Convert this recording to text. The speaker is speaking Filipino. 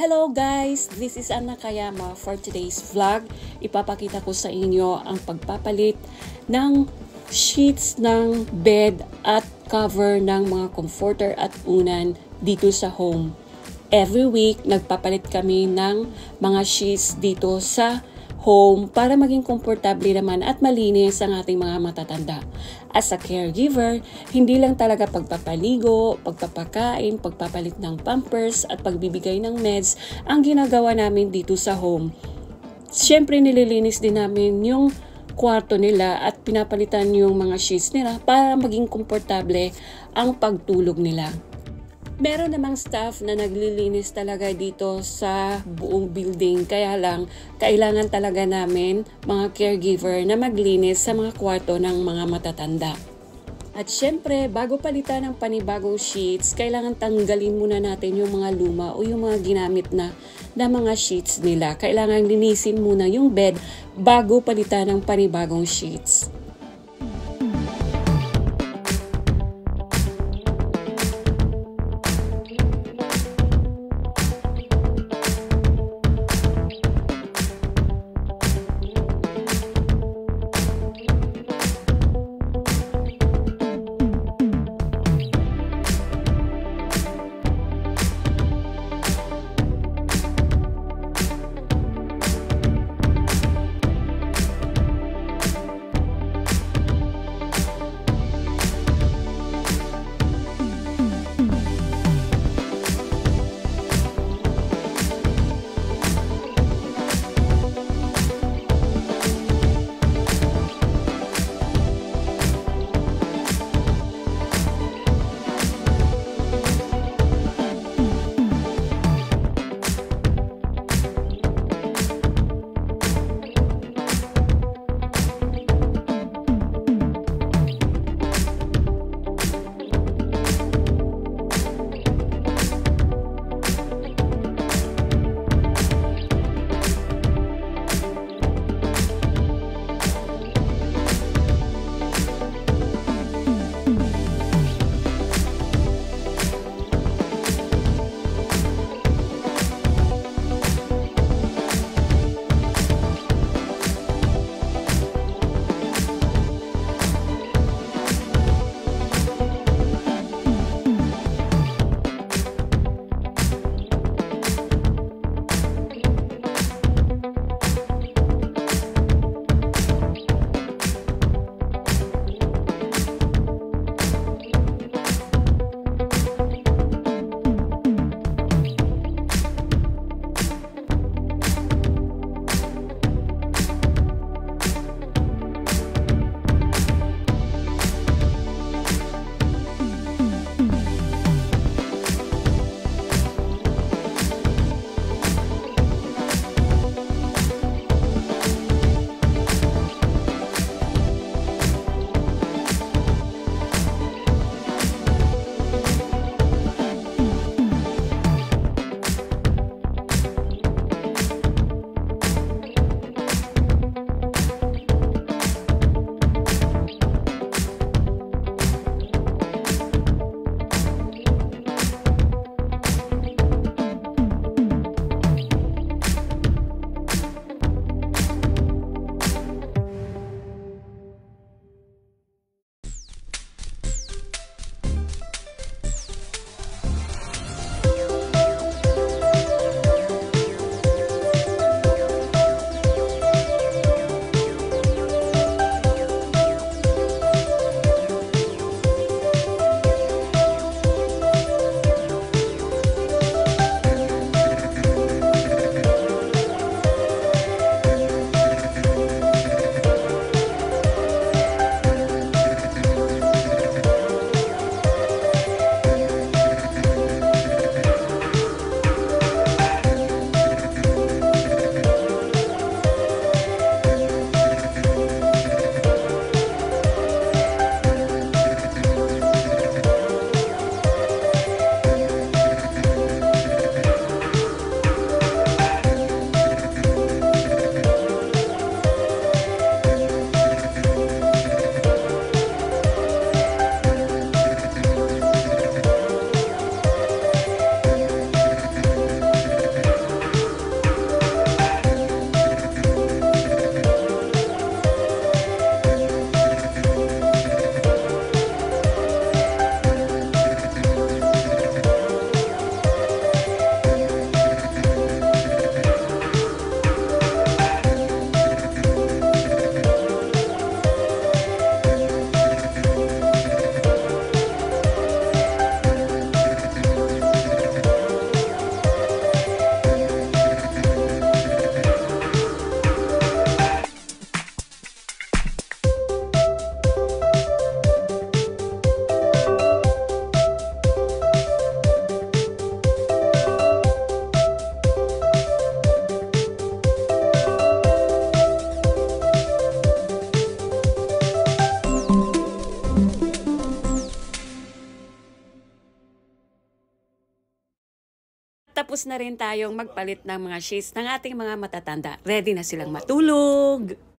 Hello guys! This is Anna Kayama. For today's vlog, ipapakita ko sa inyo ang pagpapalit ng sheets ng bed at cover ng mga comforter at unan dito sa home. Every week, nagpapalit kami ng mga sheets dito sa home para maging komportable naman at malinis ang ating mga matatanda. As a caregiver, hindi lang talaga pagpapaligo, pagpapakain, pagpapalit ng pampers at pagbibigay ng meds ang ginagawa namin dito sa home. Siyempre nililinis din namin yung kwarto nila at pinapalitan yung mga sheets nila para maging komportable ang pagtulog nila. Meron namang staff na naglilinis talaga dito sa buong building. Kaya lang, kailangan talaga namin, mga caregiver, na maglinis sa mga kwarto ng mga matatanda. At syempre, bago palitan ng panibagong sheets, kailangan tanggalin muna natin yung mga luma o yung mga ginamit na mga sheets nila. Kailangan linisin muna yung bed bago palitan ng panibagong sheets. Tapos na rin tayong magpalit ng mga sheets ng ating mga matatanda. Ready na silang matulog.